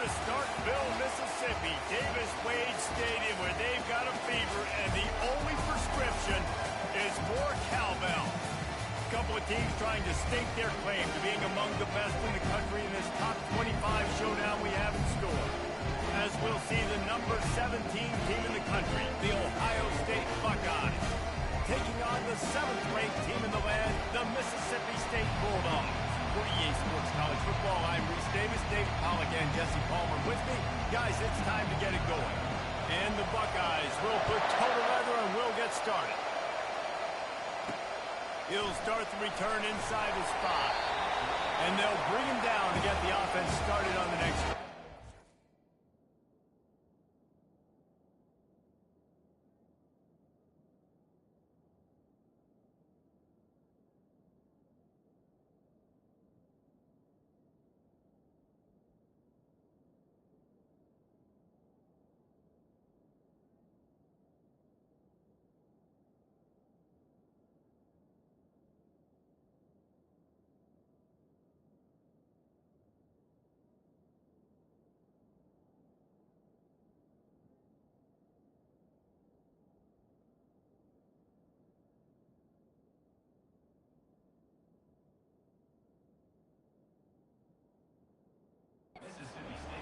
to Starkville, Mississippi, Davis-Wade Stadium, where they've got a fever, and the only prescription is more cowbell. A couple of teams trying to stake their claim to being among the best in the country in this top 25 showdown we have in store. As we'll see the number 17 team in the country, the Ohio State Buckeyes, taking on the 7th-ranked team in the land, the Mississippi State Bulldogs. For EA Sports College Football, I'm Reese Davis, David Pollack, and Jesse Palmer with me. Guys, it's time to get it going. And the Buckeyes will put toe together and we'll get started. He'll start the return inside the spot. And they'll bring him down to get the offense started on the next drive.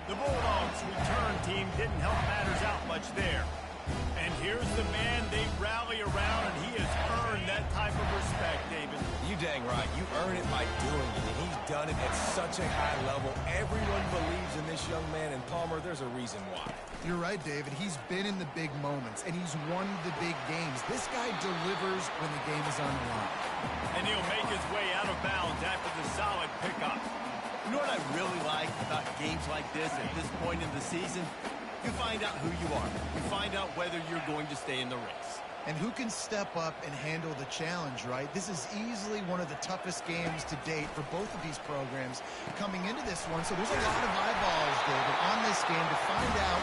The Bulldogs' return team didn't help matters out much there. And here's the man they rally around, and he has earned that type of respect, David. You dang right. You earn it by doing it, and he's done it at such a high level. Everyone believes in this young man, and Palmer, there's a reason why. You're right, David. He's been in the big moments, and he's won the big games. This guy delivers when the game is on the line. And he'll make his way out of bounds after the solid pickup. You know what I really like about games like this at this point in the season? You find out who you are. You find out whether you're going to stay in the race. And who can step up and handle the challenge, right? This is easily one of the toughest games to date for both of these programs coming into this one. So there's a lot of eyeballs, David, on this game to find out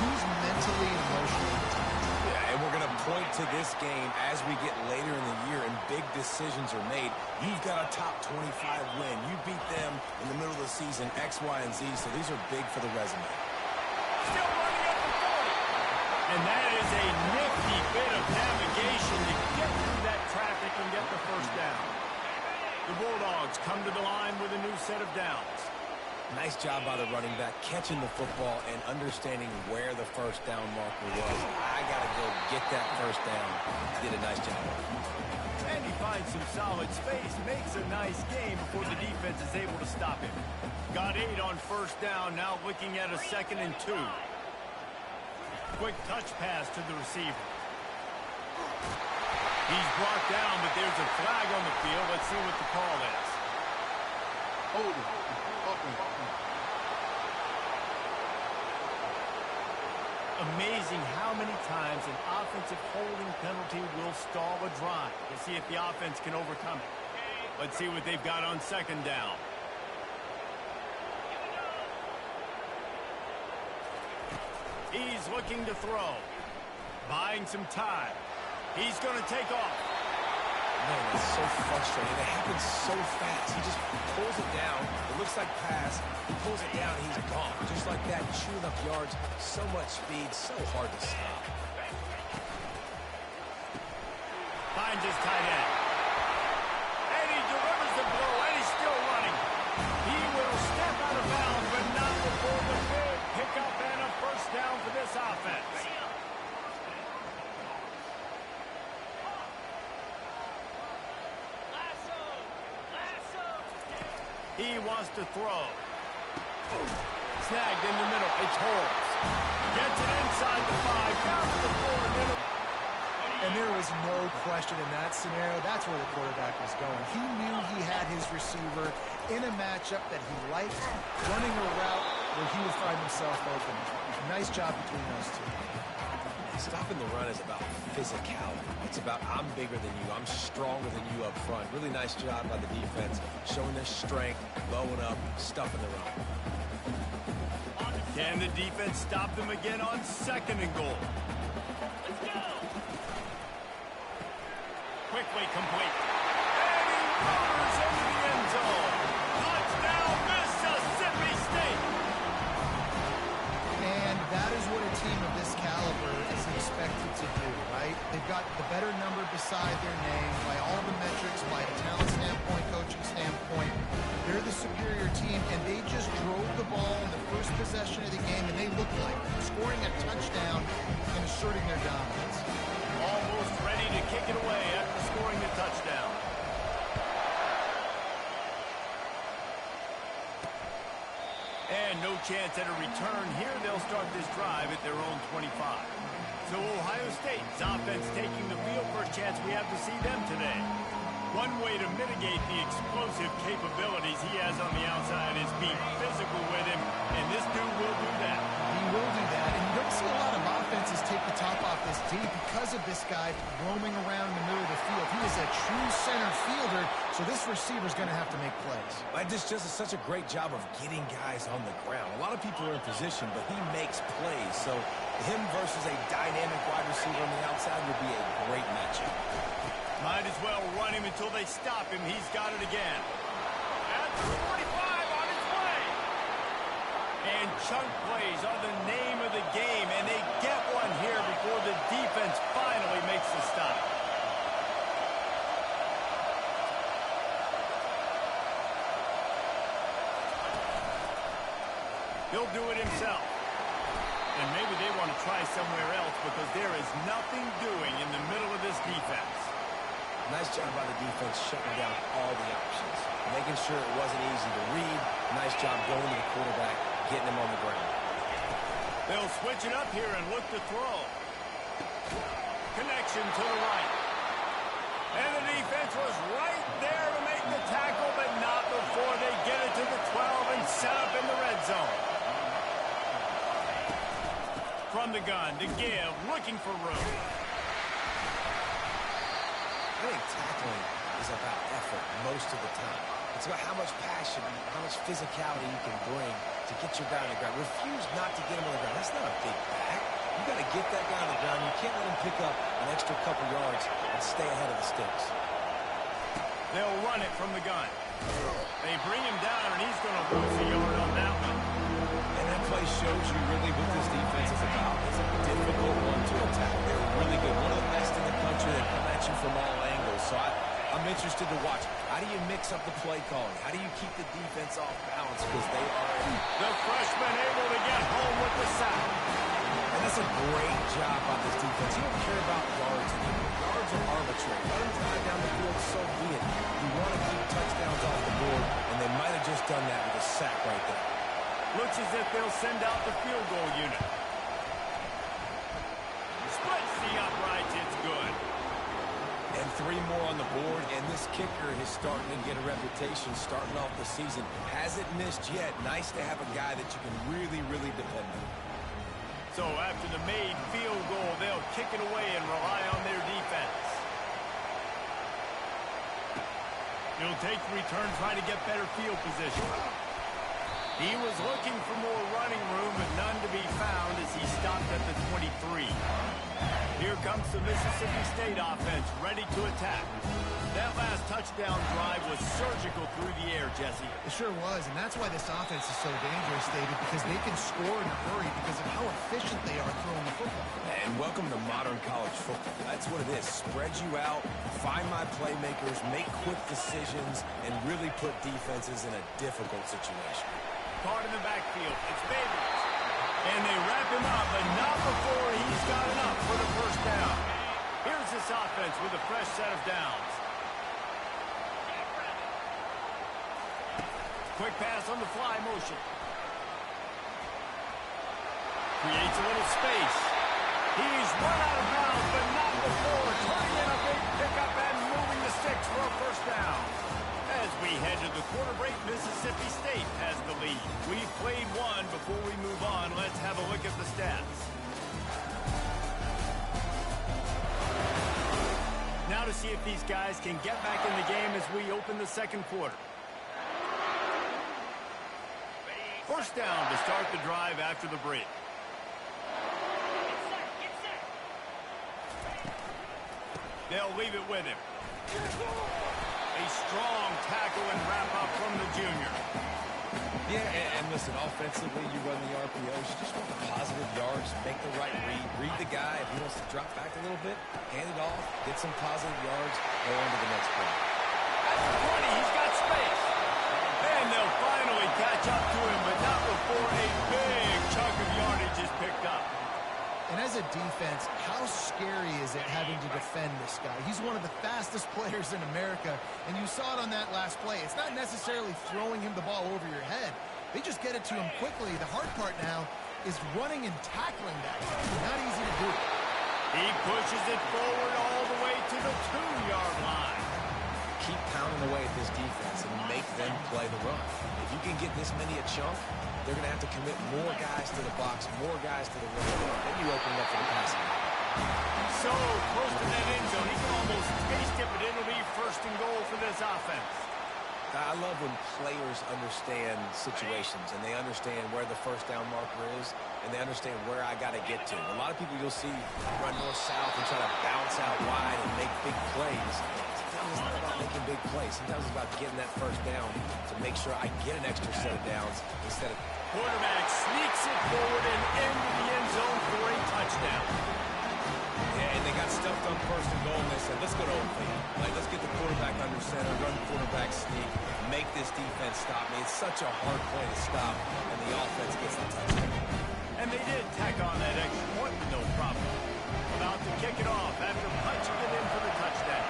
who's mentally and emotionally tight. Yeah, and we're going to point to this game as we get later in the year and big decisions are made. You've got a top 25 win. You beat them in the middle of the season, X, Y, and Z, so these are big for the resume. Still running at the 40. And that is a nifty bit of navigation to get through that traffic and get the first down. The Bulldogs come to the line with a new set of downs. Nice job by the running back, catching the football and understanding where the first down marker was. I got to go get that first down. Did a nice job. And he finds some solid space, makes a nice game before the defense is able to stop him. Got 8 on first down, now looking at a 2nd and 2. Quick touch pass to the receiver. He's brought down, but there's a flag on the field. Let's see what the call is. Amazing how many times an offensive holding penalty will stall a drive. We'll see if the offense can overcome it. Let's see what they've got on 2nd down. He's looking to throw. Buying some time. He's going to take off. Man, it's so frustrating. It happens so fast. He just pulls it down. It looks like pass. He pulls it down, and he's gone. Just like that, chewing up yards. So much speed, so hard to stop. Finds his tight end. And he delivers the blow, and he's still running. He will step out of bounds, but not before the big pickup and a first down for this offense. He wants to throw. Snagged in the middle. It's Holmes. Gets it inside the 5. Down to the 4. And there was no question in that scenario. That's where the quarterback was going. He knew he had his receiver in a matchup that he liked, running a route where he would find himself open. Nice job between those two. Stopping the run is about physicality. It's about I'm bigger than you. I'm stronger than you up front. Really nice job by the defense, showing their strength, blowing up, stuffing the run. Can the defense stop them again on 2nd and goal? Let's go! Quickly complete. And he motors into the end zone. Touchdown, Mississippi State! superior team, and they just drove the ball in the first possession of the game, and they looked like scoring a touchdown and asserting their dominance. Almost ready to kick it away after scoring the touchdown. And no chance at a return here. They'll start this drive at their own 25. So Ohio State's offense taking the field. First chance we have to see them today. One way to mitigate the explosive capabilities he has on the outside is be physical with him, and this dude will do that. He will do that, and you don't see a lot of offenses take the top off this team because of this guy roaming around in the middle of the field. He is a true center fielder, so this receiver's going to have to make plays. This just is such a great job of getting guys on the ground. A lot of people are in position, but he makes plays, so him versus a dynamic wide receiver on the outside would be a great matchup. Might as well run him until they stop him. He's got it again. At the 45 on his way. And chunk plays are the name of the game, and they get one here before the defense finally makes the stop. He'll do it himself. And maybe they want to try somewhere else because there is nothing doing in the middle of this defense. Nice job by the defense shutting down all the options, making sure it wasn't easy to read. Nice job going to the quarterback, getting him on the ground. They'll switch it up here and look to throw. Connection to the right. And the defense was right there to make the tackle, but not before they get it to the 12 and set up in the red zone. From the gun to give, looking for room. I think tackling is about effort most of the time. It's about how much passion, how much physicality you can bring to get your guy on the ground. Refuse not to get him on the ground. That's not a big back. You got to get that guy on the ground. You can't let him pick up an extra couple yards and stay ahead of the sticks. They'll run it from the gun. They bring him down, and he's going to lose a yard on that one. And that play shows you really what this defense is about. It's a difficult one to attack. They're really good. One of the best in the country. They come at you from all angles. So I'm interested to watch. How do you mix up the play calling? How do you keep the defense off balance? Because they are the freshman able to get home with the sack. And that's a great job by this defense. You don't care about yards anymore. Yards are arbitrary. Let them drive down the field, so be it. You want to keep touchdowns off the board, and they might have just done that with a sack right there. Looks as if they'll send out the field goal unit. Splits the uprights, it's good. And 3 more on the board, and this kicker is starting to get a reputation starting off the season. Hasn't missed yet. Nice to have a guy that you can really, really depend on. So after the made field goal, they'll kick it away and rely on their defense. He'll take the return, trying to get better field position. He was looking for more running room, but none to be found as he stopped at the 23. Here comes the Mississippi State offense, ready to attack. That last touchdown drive was surgical through the air, Jesse. It sure was, and that's why this offense is so dangerous, David, because they can score in a hurry because of how efficient they are throwing the football. And welcome to modern college football. That's what it is. Spread you out, find my playmakers, make quick decisions, and really put defenses in a difficult situation. Caught in the backfield. It's Babers. And they wrap him up, but not before he's got enough for the first down. Here's this offense with a fresh set of downs. Quick pass on the fly motion. Creates a little space. He's run out of bounds, but not before turning in a big pickup and moving the sticks for a first down. As we head to the quarter break, Mississippi State has the lead. We've played one. Before we move on, let's have a look at the stats. Now to see if these guys can get back in the game as we open the second quarter. First down to start the drive after the break. They'll leave it with him. A strong tackle and wrap-up from the junior. Yeah, and listen, offensively, you run the RPOs. You just want the positive yards, make the right read. Read the guy. If he wants to drop back a little bit, hand it off, get some positive yards, go on to the next play. At the 20, he's got space. And they'll fastest players in America, and you saw it on that last play. It's not necessarily throwing him the ball over your head. They just get it to him quickly. The hard part now is running and tackling that. Not easy to do. He pushes it forward all the way to the 2-yard line. Keep pounding away at this defense and make them play the run. If you can get this many a chunk, they're going to have to commit more guys to the box, more guys to the run. Then you open it up for the passing. So close to that end zone, he can almost taste it, but it'll be first and goal for this offense. I love when players understand situations and they understand where the first down marker is and they understand where I got to get to. A lot of people you'll see run north-south and try to bounce out wide and make big plays. Sometimes it's not about making big plays. Sometimes it's about getting that first down to make sure I get an extra set of downs instead of... Quarterback sneaks it forward and into the end zone for a touchdown. Yeah, and they got stuffed on first and goal, and they said, let's go to open. Like, let's get the quarterback under center, run quarterback sneak, make this defense stop me. It's such a hard play to stop, and the offense gets the touchdown. And they did tack on that extra point with no problem. About to kick it off after punching it in for the touchdown.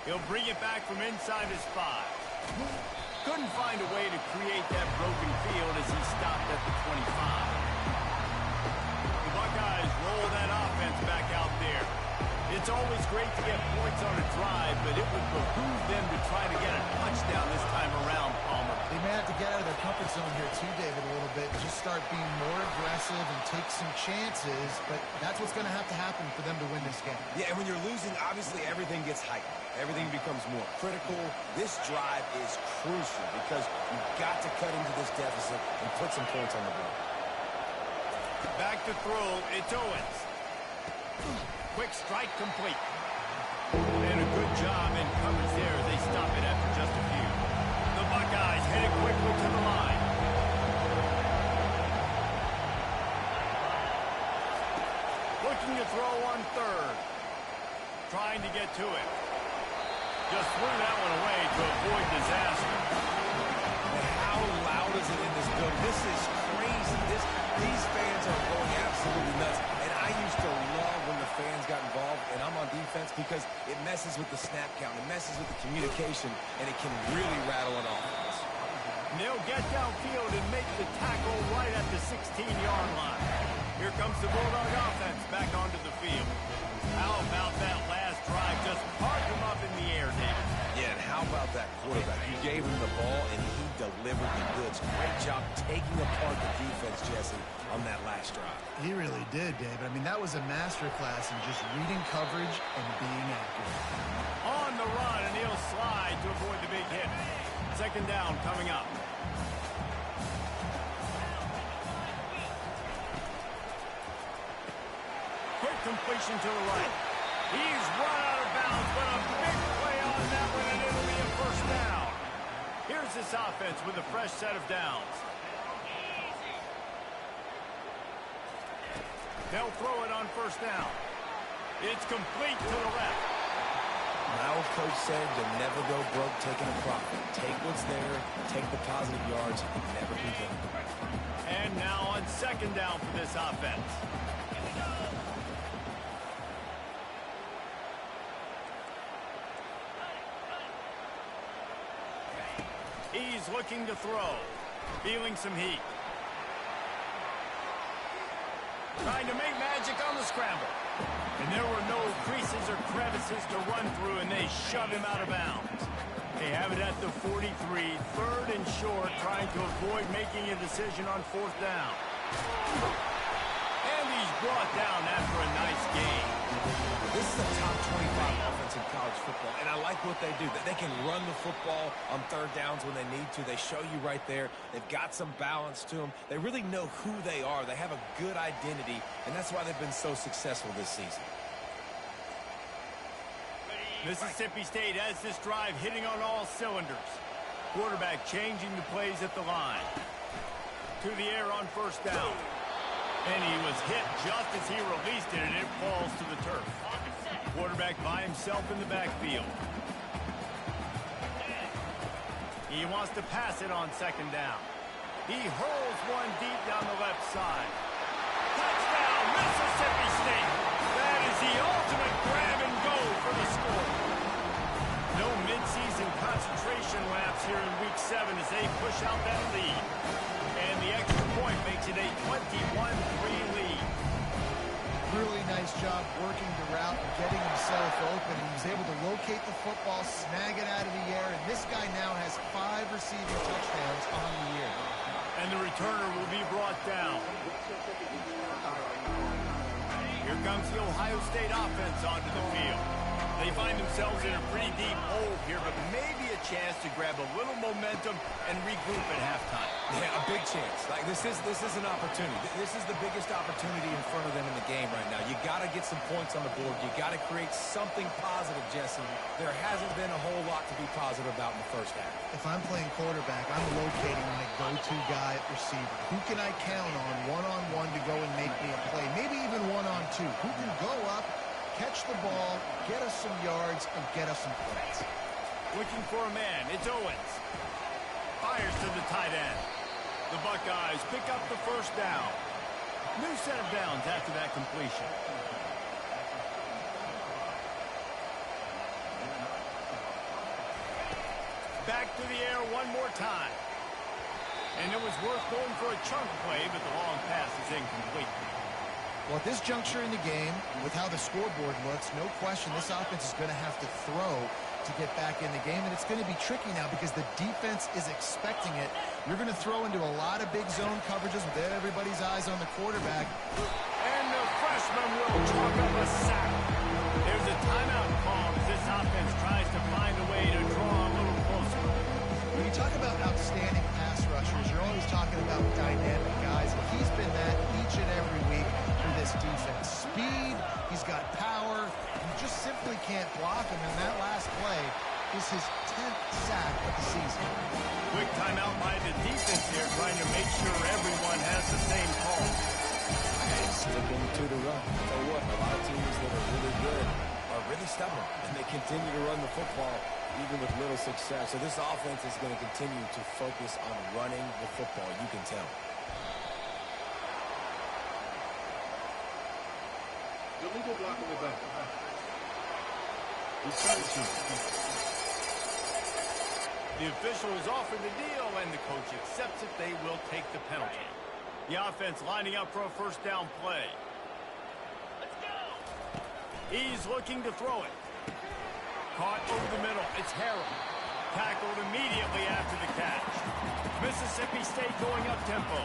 He'll bring it back from inside his 5. Couldn't find a way to create that broken field as he stopped at the 25. The Buckeyes roll that offense back out there. It's always great to get points on a drive, but it would behoove them to try to get a touchdown this time around, Palmer. They may have to get out of their comfort zone here too, David, a little bit, and just start being more aggressive and take some chances, but that's what's going to have to happen for them to win this game. Yeah, and when you're losing, obviously everything gets heightened. Everything becomes more critical. This drive is crucial because you've got to cut into this deficit and put some points on the board. Back to throw, it's Owens. Quick strike complete. And a good job in coverage there. They stop it after just a few. The Buckeyes hit it quickly to the line. Looking to throw on third. Trying to get to it. Just threw that one away to avoid disaster. And how loud is it in this building? This is crazy. These fans are going absolutely nuts. And I used to love when the fans got involved, and I'm on defense because it messes with the snap count. It messes with the communication, and it can really rattle an offense. And they'll get downfield and make the tackle right at the 16-yard line. Here comes the Bulldog offense back onto the field. How about that last drive? Just park him up in the air, David. Yeah, and how about that quarterback? You gave him the ball, and he delivered the goods. Great job taking apart the defense, Jesse, on that last drive. He really did, David. I mean, that was a masterclass in just reading coverage and being accurate. On the run, and he'll slide to avoid the big hit. Second down coming up. Quick completion to the right. He's run out of bounds, but a big play on that one, and it'll be a first down. Here's this offense with a fresh set of downs. They'll throw it on first down. It's complete to the left. My old coach said you'll never go broke taking a profit. Take what's there, take the positive yards, and never complain. And now on second down for this offense. He's looking to throw. Feeling some heat. Trying to make magic on the scramble. And there were no creases or crevices to run through, and they shove him out of bounds. They have it at the 43, third and short, trying to avoid making a decision on fourth down. And he's brought down after a nice game. This is a top 25 offense in college football, and I like what they do. That they can run the football on third downs when they need to. They show you right there. They've got some balance to them. They really know who they are. They have a good identity, and that's why they've been so successful this season. Mississippi State has this drive hitting on all cylinders. Quarterback changing the plays at the line. To the air on first down. And he was hit just as he released it, and it falls to the turf. Quarterback by himself in the backfield. He wants to pass it on second down. He hurls one deep down the left side. Touchdown, Mississippi State. is the ultimate grab and go for the score. No midseason concentration laps here in Week 7 as they push out that lead. And the extra point makes it a 21-3 lead. Really nice job working the route and getting himself open. He was able to locate the football, snag it out of the air, and this guy now has 5 receiving touchdowns on the year. And the returner will be brought down. Here comes the Ohio State offense onto the field. They find themselves in a pretty deep hole here, but maybe a chance to grab a little momentum and regroup at halftime. Yeah, a big chance. Like this is an opportunity. This is the biggest opportunity in front of them in the game right now. You got to get some points on the board. You got to create something positive, Jesse. There hasn't been a whole lot to be positive about in the first half. If I'm playing quarterback, I'm locating my go-to guy at receiver. Who can I count on one-on-one to go and make me a play? Maybe even one-on-two. Who can go up, catch the ball, get us some yards, and get us some points? Looking for a man. It's Owens. Fires to the tight end. The Buckeyes pick up the first down. New set of downs after that completion. Back to the air one more time. And it was worth going for a chunk play, but the long pass is incomplete. Well, at this juncture in the game, with how the scoreboard looks, no question this offense is going to have to throw to get back in the game, and it's going to be tricky now because the defense is expecting it. You're going to throw into a lot of big zone coverages with everybody's eyes on the quarterback. And the freshman will chalk up a sack. There's a timeout call as this offense tries to find a way to draw a little closer. When you talk about outstanding pass rushers, you're always talking about dynamic guys, and he's been that each and every week for this defense. Speed, he's got power, you just simply can't block him, and that last play is his 10th sack of the season. Quick timeout by the defense here, trying to make sure everyone has the same call. Sticking to the run. So what? A lot of teams that are really good are really stubborn, and they continue to run the football even with little success. So this offense is going to continue to focus on running the football. You can tell. Illegal block in the back. The official is offered the deal, and the coach accepts it. They will take the penalty. The offense lining up for a first down play. Let's go. He's looking to throw it. Caught over the middle. It's Harrell. Tackled immediately after the catch. Mississippi State going up tempo.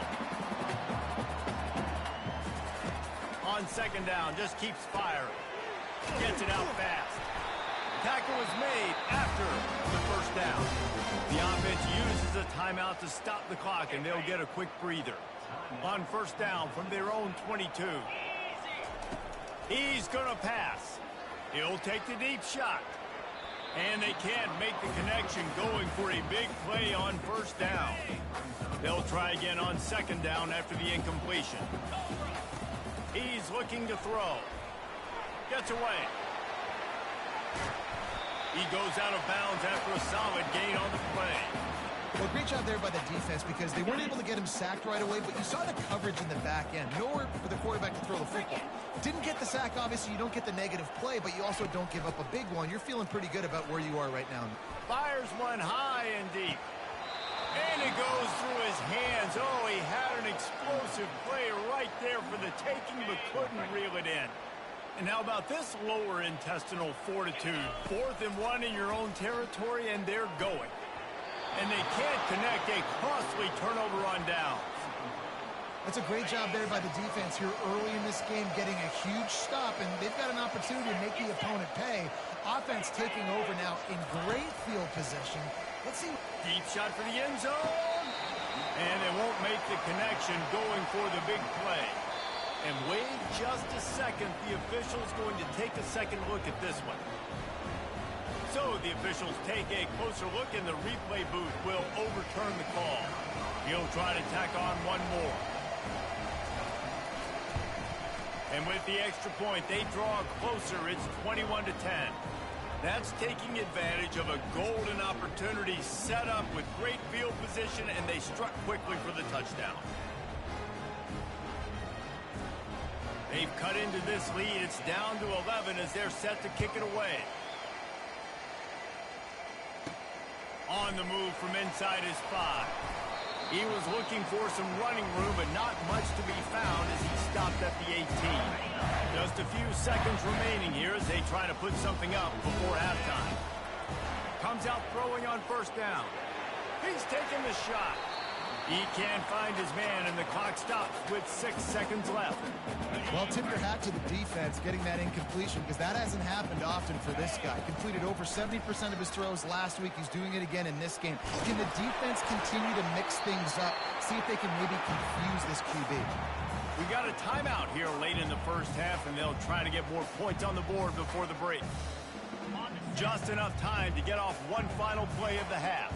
On second down, just keeps firing. Gets it out fast. Tackle is made after the first down. The offense uses a timeout to stop the clock, and they'll get a quick breather. On first down from their own 22. He's going to pass. He'll take the deep shot. And they can't make the connection, going for a big play on first down. They'll try again on second down after the incompletion. He's looking to throw. Gets away. He goes out of bounds after a solid gain on the play. Well, great job there by the defense because they weren't able to get him sacked right away, but you saw the coverage in the back end. Nowhere for the quarterback to throw the football. Didn't get the sack, obviously. You don't get the negative play, but you also don't give up a big one. You're feeling pretty good about where you are right now. Fires one high and deep. And it goes through his hands. Oh, he had an explosive play right there for the taking, but couldn't reel it in. And how about this lower intestinal fortitude? 4th and 1 in your own territory, and they're going. And they can't connect. A costly turnover on downs. That's a great job there by the defense here early in this game, getting a huge stop, and they've got an opportunity to make the opponent pay. Offense taking over now in great field possession. Let's see. Deep shot for the end zone. And they won't make the connection, going for the big play. And wait just a second. The official's going to take a second look at this one. So the officials take a closer look, and the replay booth will overturn the call. He'll try to tack on one more. And with the extra point, they draw closer. It's 21-10. That's taking advantage of a golden opportunity set up with great field position, and they struck quickly for the touchdown. They've cut into this lead. It's down to 11 as they're set to kick it away. On the move from inside his 5. He was looking for some running room, but not much to be found as he stopped at the 18. Just a few seconds remaining here as they try to put something up before halftime. Comes out throwing on first down. He's taking the shot. He can't find his man, and the clock stops with 6 seconds left. Well, tip your hat to the defense getting that incompletion, because that hasn't happened often for this guy. Completed over 70% of his throws last week. He's doing it again in this game. Can the defense continue to mix things up? See if they can maybe confuse this QB. We got a timeout here late in the first half, and they'll try to get more points on the board before the break. Just enough time to get off one final play of the half.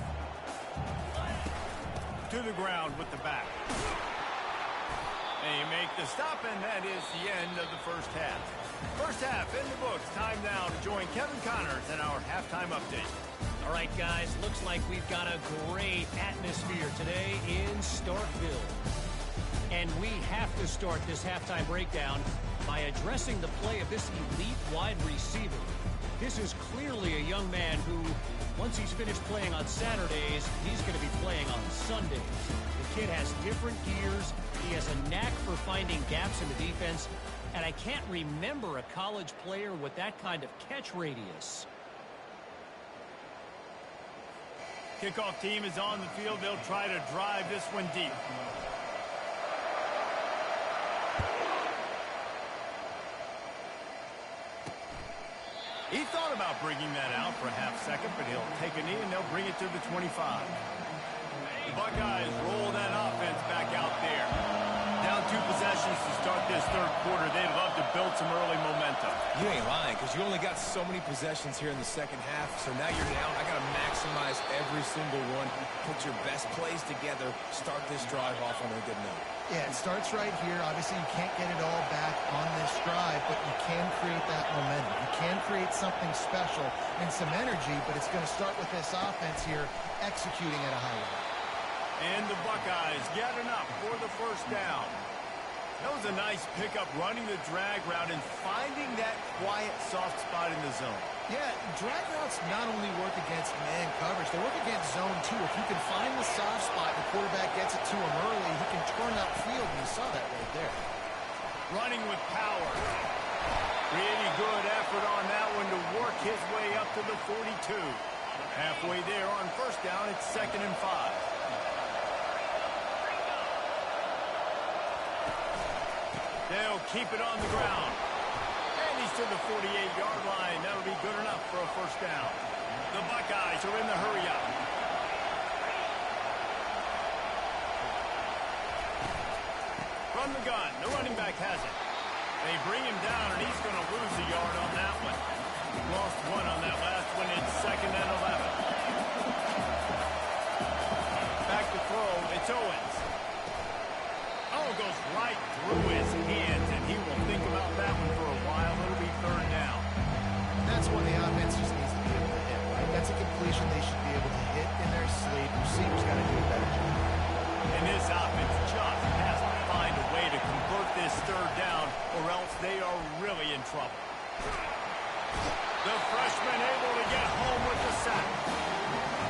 To the ground with the back. They make the stop, and that is the end of the first half. First half in the books. Time now to join Kevin Connors in our halftime update. All right, guys, looks like we've got a great atmosphere today in Starkville. And we have to start this halftime breakdown by addressing the play of this elite wide receiver. This is clearly a young man who, once he's finished playing on Saturdays, he's going to be playing on Sundays. The kid has different gears. He has a knack for finding gaps in the defense. And I can't remember a college player with that kind of catch radius. Kickoff team is on the field. They'll try to drive this one deep. He thought about bringing that out for a half second, but he'll take a knee and they'll bring it to the 25. The Buckeyes roll that offense back out there. Down 2 possessions to start this third quarter. They'd love to build some early momentum. You ain't lying, because you only got so many possessions here in the second half, so now you're down. I got to maximize every single one. Put your best plays together. Start this drive off on a good note. Yeah, it starts right here. Obviously, you can't get it all back on this drive, but you can create that momentum. You can create something special and some energy, but it's going to start with this offense here executing at a high level. And the Buckeyes get enough for the first down. That was a nice pickup, running the drag route and finding that quiet, soft spot in the zone. Yeah, drag routes not only work against man coverage, they work against zone too. If you can find the soft spot and the quarterback gets it to him early, he can turn upfield, and you saw that right there. Running with power. Really good effort on that one to work his way up to the 42. Halfway there on first down, it's 2nd and 5. They'll keep it on the ground. And he's to the 48-yard line. That'll be good enough for a first down. The Buckeyes are in the hurry-up. From the gun, the running back has it. They bring him down, and he's going to lose a yard on that one. Lost 1 on that last one. It's 2nd and 11. Back to throw. It's Owens. Oh, goes right through his hands, and he will think about that one for a while. It'll be 3rd down. That's when the offense just needs to be able to hit, right? That's a completion they should be able to hit in their sleep. Receivers got to do a better job. And this offense just has to find a way to convert this 3rd down, or else they are really in trouble. The freshman able to get home with the sack.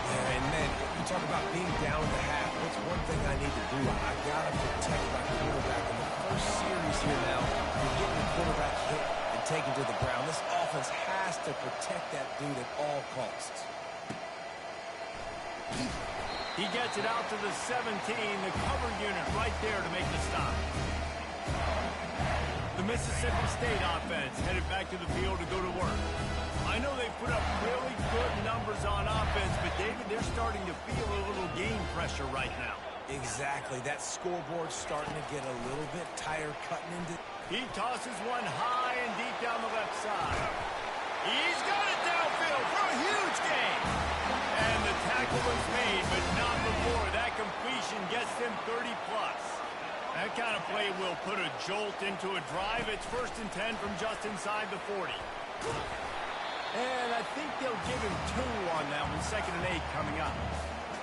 Yeah, and then you talk about being down in the half. What's one thing I need to do? I got to protect my quarterback. In the first series here now, you're getting the quarterback hit and taken to the ground. This offense has to protect that dude at all costs. He gets it out to the 17, the cover unit right there to make the stop. The Mississippi State offense headed back to the field to go to work. I know they put up really good numbers on offense, but David, they're starting to feel a little game pressure right now. Exactly. That scoreboard's starting to get a little bit tired cutting into. He tosses one high and deep down the left side. He's got it downfield for a huge gain. And the tackle was made, but not before. That completion gets them 30-plus. That kind of play will put a jolt into a drive. It's 1st and 10 from just inside the 40. And I think they'll give him 2 on that one. 2nd and 8 coming up.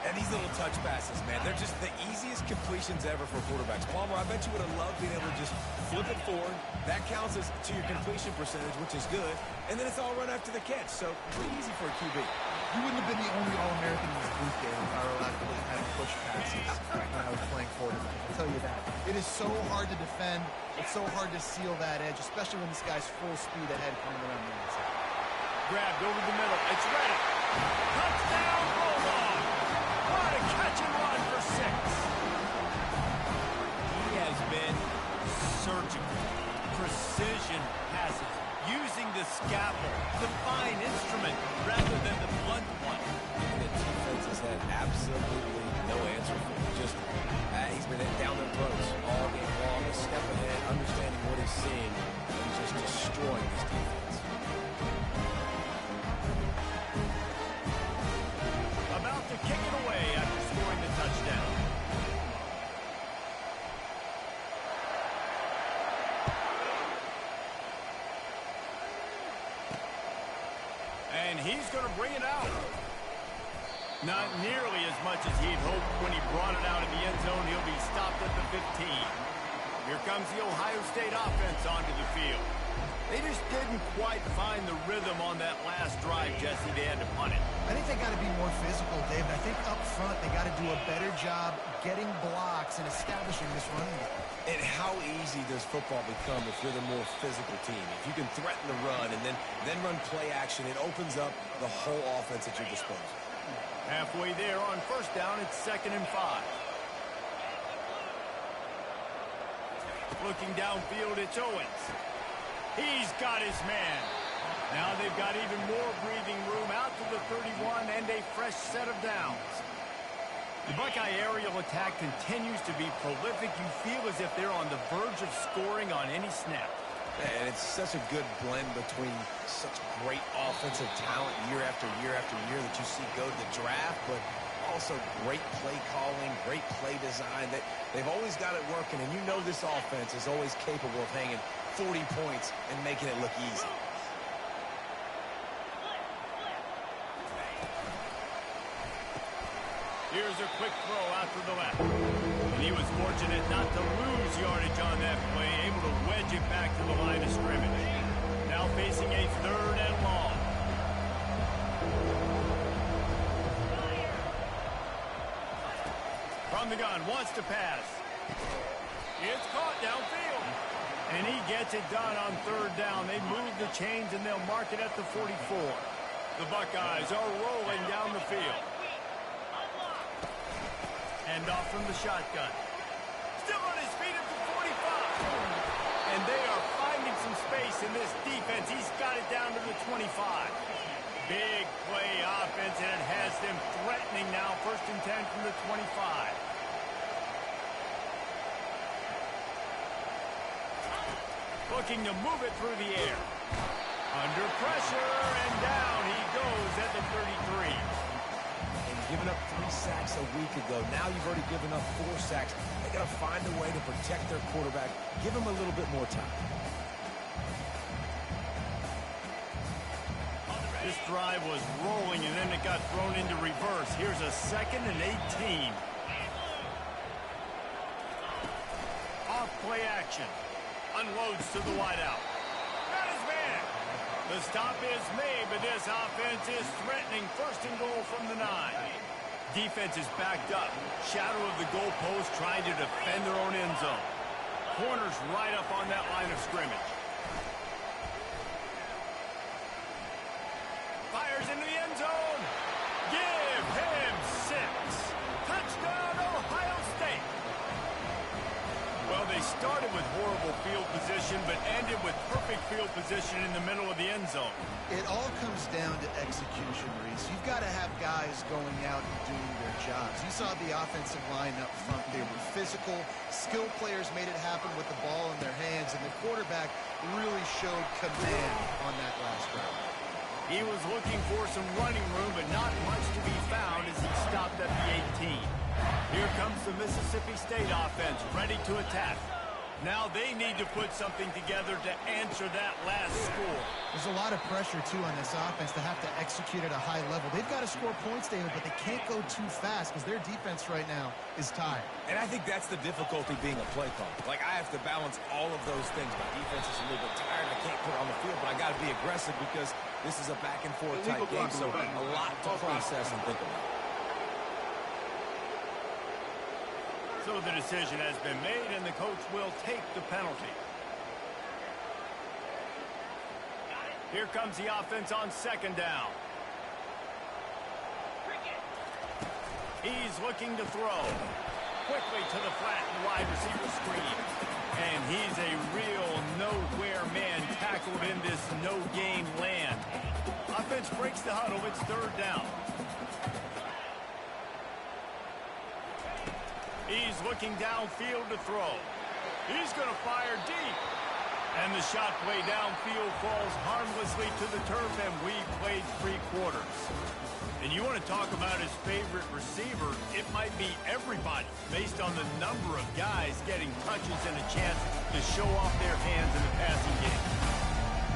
And these little touch passes, man, they're just the easiest completions ever for quarterbacks. Palmer, I bet you would have loved being able to just flip it forward. That counts as to your completion percentage, which is good. And then it's all run after the catch, so pretty easy for a QB. You wouldn't have been the only All-American in this booth game if I were allowed to learn how to push passes when I was playing quarterback. I'll tell you that. It is so hard to defend. It's so hard to seal that edge, especially when this guy's full speed ahead coming around the inside. Grabbed over the middle. It's ready. Touchdown, Bulldog. What a catch and run for 6. He has been surgical. Precision passes. Using the scalpel, the fine instrument, rather than the blunt one. The defense has had absolutely no answer for him. Just, he's been down their throats all game long, a step ahead, understanding what he's seeing, and just destroying this defense. About to kick it away after scoring the touchdown. And he's going to bring it out. Not nearly as much as he'd hoped when he brought it out of the end zone. He'll be stopped at the 15. Here comes the Ohio State offense onto the field. They just didn't quite find the rhythm on that last drive, Jesse. They had to punt it. I think they got to be more physical, David. I think up front they got to do a better job getting blocks and establishing this running game. And how easy does football become if you're the more physical team? If you can threaten the run and then run play action, it opens up the whole offense at your disposal. Halfway there on first down, it's 2nd and 5. Looking downfield, it's Owens. He's got his man. Now they've got even more breathing room out to the 31 and a fresh set of downs. The Buckeye aerial attack continues to be prolific. You feel as if they're on the verge of scoring on any snap. And it's such a good blend between such great offensive talent year after year after year that you see go to the draft, but also great play calling, great play design. They've always got it working, and you know this offense is always capable of hanging 40 points and making it look easy. Here's a quick throw out to the left. And he was fortunate not to lose yardage on that play, able to wedge it back to the line of scrimmage. Now facing a 3rd and long. From the gun, wants to pass. It's caught downfield. And he gets it done on 3rd down. They move the chains and they'll mark it at the 44. The Buckeyes are rolling down the field. Hand off from the shotgun. Still on his feet at the 45. And they are finding some space in this defense. He's got it down to the 25. Big play offense, and it has them threatening now. 1st and 10 from the 25. Looking to move it through the air. Under pressure, and down he goes at the 33. Giving up 3 sacks a week ago. Now you've already given up 4 sacks. They got to find a way to protect their quarterback. Give him a little bit more time. This drive was rolling, and then it got thrown into reverse. Here's a 2nd and 18. Off play action. Unloads to the wideout. Got his man. The stop is made, but this offense is threatening. 1st and goal from the 9. Defense is backed up. Shadow of the goalpost trying to defend their own end zone. Corners right up on that line of scrimmage. Fires into the end zone. Give him 6. Touchdown, Ohio State. Well, they started with horrible field position, but ended with perfect field position in the middle of the end zone. It all comes down to execution, Reese. You've got to have guys going out and doing their jobs. You saw the offensive line up front. They were physical. Skilled players made it happen with the ball in their hands, and the quarterback really showed command on that last drive. He was looking for some running room, but not much to be found as he stopped at the 18. Here comes the Mississippi State offense, ready to attack. Now they need to put something together to answer that last score. There's a lot of pressure, too, on this offense to have to execute at a high level. They've got to score points, David, but they can't go too fast because their defense right now is tired. And I think that's the difficulty being a play caller. Like, I have to balance all of those things. My defense is a little bit tired. I can't put it on the field, but I got to be aggressive because this is a back-and-forth type game, so a lot to process and think about. So the decision has been made, and the coach will take the penalty. Here comes the offense on second down. He's looking to throw. Quickly to the flat wide receiver screen. And he's a real nowhere man tackled in this no-gain land. Offense breaks the huddle. It's third down. He's looking downfield to throw. He's going to fire deep. And the shot play downfield falls harmlessly to the turf, and we played 3 quarters. And you want to talk about his favorite receiver, it might be everybody, based on the number of guys getting touches and a chance to show off their hands in the passing game.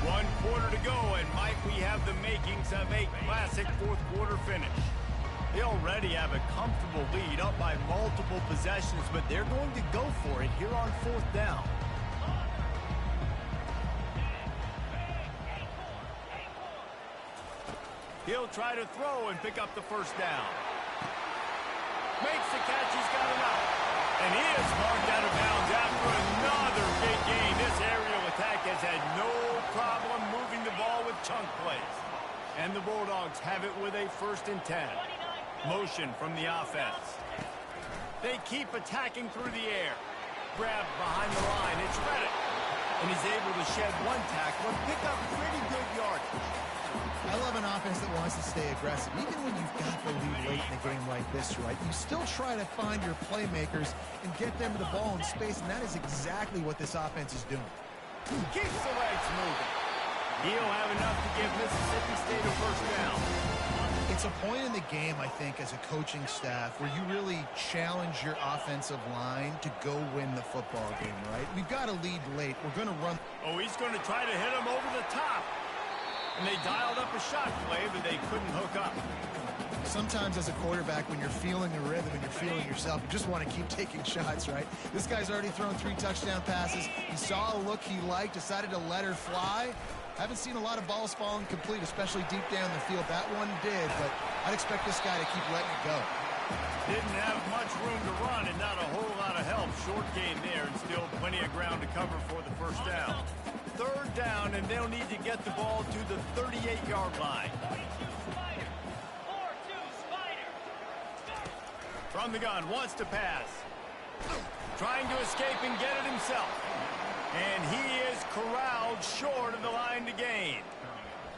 1 quarter to go, and might we have the makings of a classic fourth quarter finish. They already have a comfortable lead up by multiple possessions, but they're going to go for it here on fourth down. He'll try to throw and pick up the first down. Makes the catch, he's got it out. And he is marked out of bounds after another big gain. This aerial attack has had no problem moving the ball with chunk plays. And the Bulldogs have it with a 1st and 10. Motion from the offense. They keep attacking through the air. Grabbed behind the line. It's Reddick. And he's able to shed 1 tackle and pick up pretty good yardage. I love an offense that wants to stay aggressive. Even when you've got the lead late in a game like this, right, you still try to find your playmakers and get them the ball in space, and that is exactly what this offense is doing. Keeps the legs moving. He'll have enough to give Mississippi State a first down. It's a point in the game, I think, as a coaching staff where you really challenge your offensive line to go win the football game, right? We've got a lead late. We're going to run. Oh, he's going to try to hit him over the top. And they dialed up a shot play, but they couldn't hook up. Sometimes as a quarterback, when you're feeling the rhythm and you're feeling yourself, you just want to keep taking shots, right? This guy's already thrown 3 touchdown passes. He saw a look he liked, decided to let her fly. Haven't seen a lot of balls falling complete, especially deep down the field. That one did, but I'd expect this guy to keep letting it go. Didn't have much room to run and not a whole lot of help. Short gain there and still plenty of ground to cover for the first down. Third down, and they'll need to get the ball to the 38-yard line. From the gun, wants to pass. Trying to escape and get it himself. And he is corralled short of the line to gain.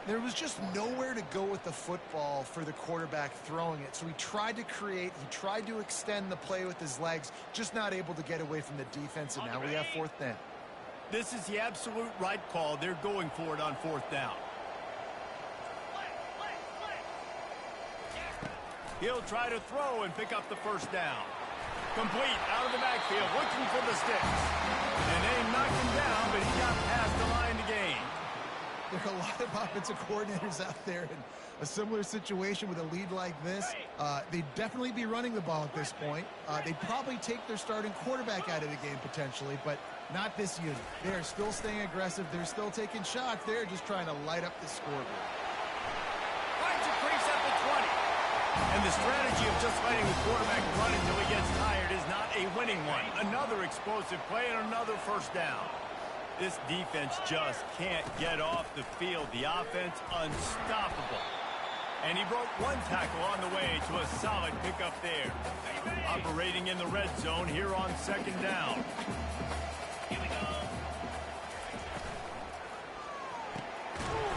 There was just nowhere to go with the football for the quarterback throwing it. So he tried to create, he tried to extend the play with his legs, just not able to get away from the defense, and now we have 4th down. This is the absolute right call. They're going for it on 4th down. He'll try to throw and pick up the first down. Complete out of the backfield, looking for the sticks. And they knocked him down, but he got past the line to gain. There are a lot of offensive coordinators out there in a similar situation with a lead like this. They'd definitely be running the ball at this point. They'd probably take their starting quarterback out of the game potentially, but not this unit. They're still staying aggressive. They're still taking shots. They're just trying to light up the scoreboard. Finds a crease at the 20. And the strategy of just letting the quarterback run until he gets tired is not a winning one. Another explosive play and another first down. This defense just can't get off the field. The offense unstoppable. And he broke 1 tackle on the way to a solid pickup there. Operating in the red zone here on 2nd down.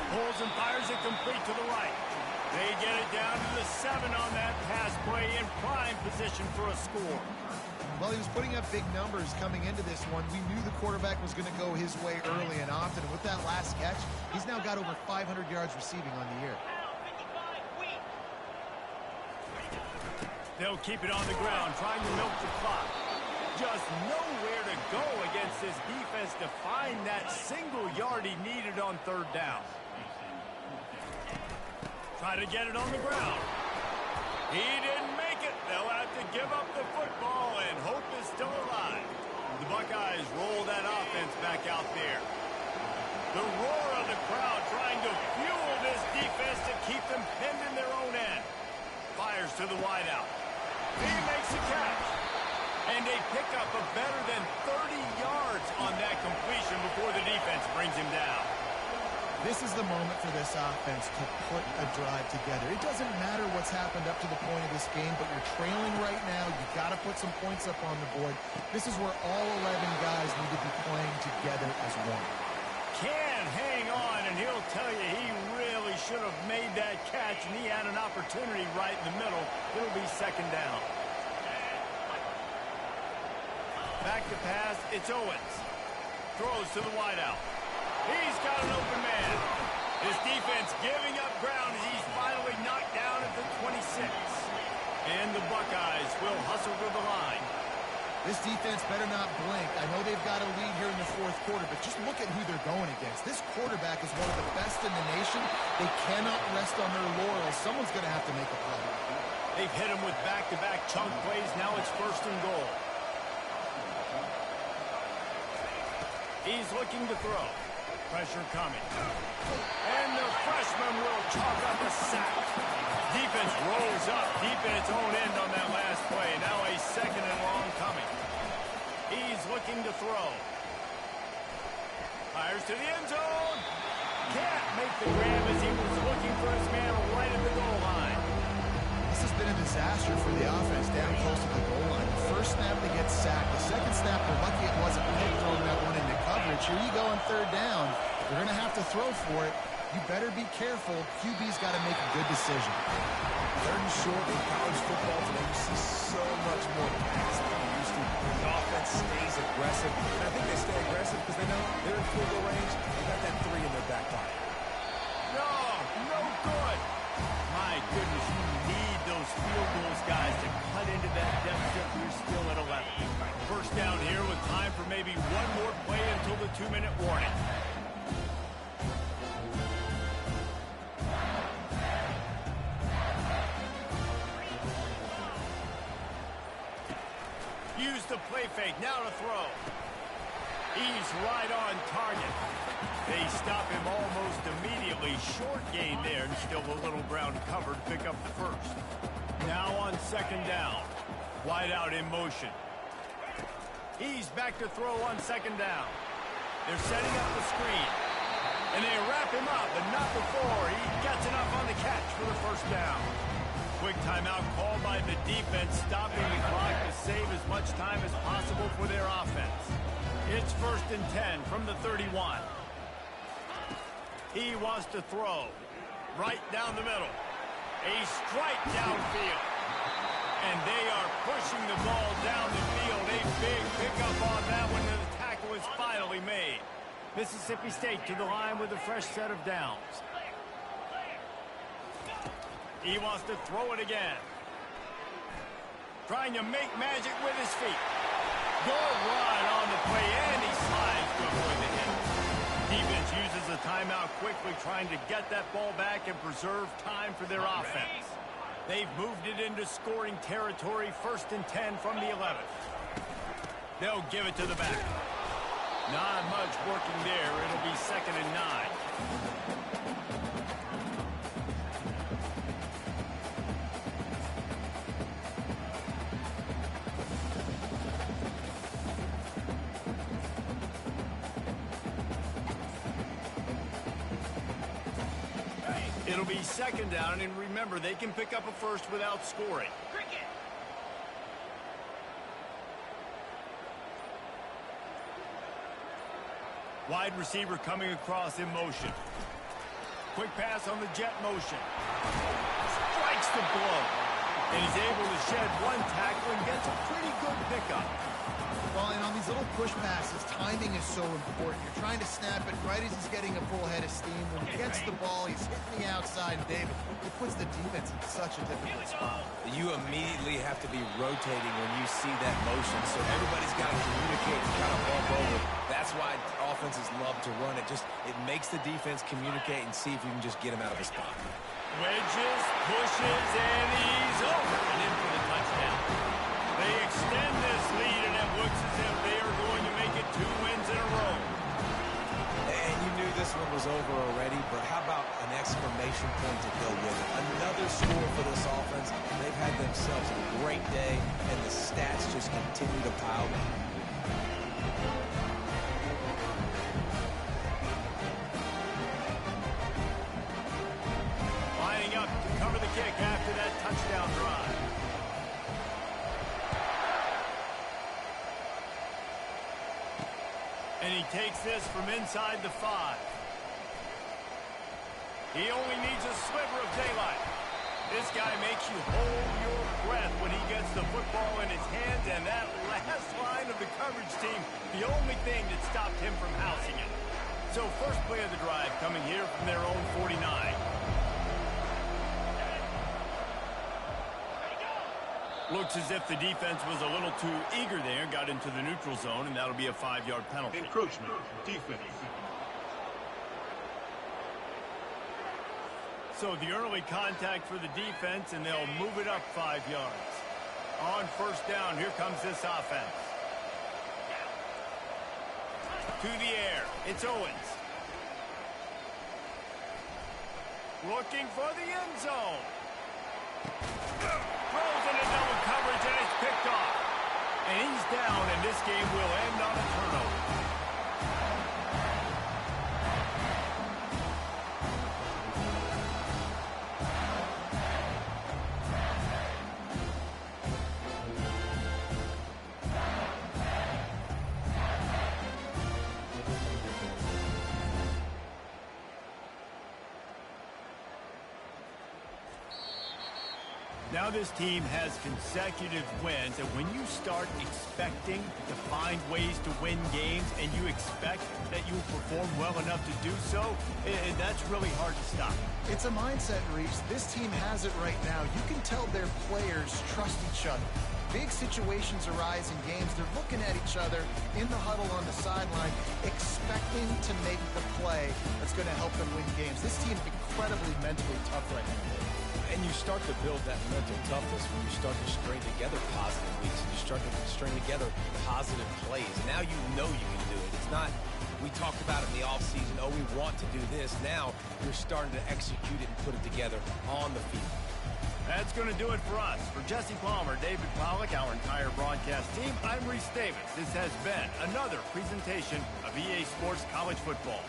Pulls and fires it complete to the right. They get it down to the 7 on that pass play in prime position for a score. Well, he was putting up big numbers coming into this one. We knew the quarterback was going to go his way early and often. And with that last catch, he's now got over 500 yards receiving on the year. They'll keep it on the ground, trying to milk the clock. just nowhere to go against this defense to find that single yard he needed on third down. Try to get it on the ground. He didn't make it. They'll have to give up the football, and hope is still alive. The Buckeyes roll that offense back out there. The roar of the crowd trying to fuel this defense to keep them pinned in their own end. Fires to the wideout. He makes the catch. And they pick up a better than 30 yards on that completion before the defense brings him down. This is the moment for this offense to put a drive together. It doesn't matter what's happened up to the point of this game, but you're trailing right now. You've got to put some points up on the board. This is where all 11 guys need to be playing together as one. Can hang on, and he'll tell you he really should have made that catch, and he had an opportunity right in the middle. It'll be second down. Back to pass, it's Owens. Throws to the wideout. He's got an open man. His defense giving up ground as he's finally knocked down at the 26. And the Buckeyes will hustle to the line. This defense better not blink. I know they've got a lead here in the fourth quarter, but just look at who they're going against. This quarterback is one of the best in the nation. They cannot rest on their laurels. Someone's going to have to make a play. They've hit him with back-to-back chunk plays. Now it's first and goal. He's looking to throw. Pressure coming. And the freshman will chalk up a sack. Defense rolls up deep in its own end on that last play. Now a second and long coming. He's looking to throw. Fires to the end zone. Can't make the grab as he was looking for his man right at the goal line. This has been a disaster for the offense down close to the goal line. The first snap they get sacked. The second snap, they're lucky it wasn't Pitt throwing that one into coverage. Here you go on third down. They're going to have to throw for it. You better be careful. QB's got to make a good decision. Third and short in college football today, you see so much more pass than you used to. The offense stays aggressive. And I think they stay aggressive because they know they're in field goal range. They got that 3 in their back pocket. No good. My goodness, you need those field goals, guys, to cut into that deficit. You're still at 11. First down here with time for maybe one more play until the 2-minute warning. Use the play fake, now to throw. He's right on target. They stop him almost immediately. Short gain there, and still a little ground covered to pick up the first. Now on second down. Wide out in motion. He's back to throw on second down. They're setting up the screen. And they wrap him up, but not before he gets enough on the catch for the first down. Quick timeout called by the defense, stopping the clock to save as much time as possible for their offense. It's first and 10 from the 31. He wants to throw right down the middle. A strike downfield. And they are pushing the ball down the field. A big pickup on that one, and the tackle is finally made. Mississippi State to the line with a fresh set of downs. He wants to throw it again. Trying to make magic with his feet. Good run on the play, and he slides to avoid the hit. Defense uses a timeout quickly, trying to get that ball back and preserve time for their offense. They've moved it into scoring territory, first and 10 from the 11th. They'll give it to the back. Not much working there. It'll be second and 9. It'll be second down, and remember, they can pick up a first without scoring. Wide receiver coming across in motion. Quick pass on the jet motion. Strikes the blow. And he's able to shed one tackle and gets a pretty good pickup. Well, and on these little push passes, timing is so important. You're trying to snap it right as he's getting a full head of steam. When he gets the ball, he's hitting the outside. David, it puts the defense in such a difficult spot. You immediately have to be rotating when you see that motion, so everybody's got to communicate and kind of bump over. That's why offenses love to run it. It makes the defense communicate and see if you can just get him out of a spot. Wedges, pushes, and he's over and in for the touchdown. They extend this lead, and it looks as if they are going to make it 2 wins in a row. And you knew this one was over already, but how about an exclamation point to go with it? Another score for this offense. They've had themselves a great day, and the stats just continue to pile up. Lining up to cover the kick after that touchdown drive. And he takes this from inside the 5. He only needs a sliver of daylight. This guy makes you hold your breath when he gets the football in his hands, and that last line of the coverage team, the only thing that stopped him from housing it. So first play of the drive coming here from their own 49. Looks as if the defense was a little too eager there, got into the neutral zone, and that'll be a 5-yard penalty. Encroachment. Defense. So the early contact for the defense, and they'll move it up 5 yards. On first down, here comes this offense. To the air, it's Owens. Looking for the end zone. Throws into double coverage, and it's picked off. And he's down, and this game will end on a turnover. Now this team has consecutive wins, and when you start expecting to find ways to win games and you expect that you will perform well enough to do so, that's really hard to stop. It's a mindset, Reese. This team has it right now. You can tell their players trust each other. Big situations arise in games. They're looking at each other in the huddle on the sideline, expecting to make the play that's going to help them win games. This team's incredibly mentally tough right now. And you start to build that mental toughness when you start to string together positive weeks. And you start to string together positive plays. And now you know you can do it. It's not, we talked about it in the offseason, oh, we want to do this. Now you're starting to execute it and put it together on the field. That's going to do it for us. For Jesse Palmer, David Pollack, our entire broadcast team, I'm Reese Davis. This has been another presentation of EA Sports College Football.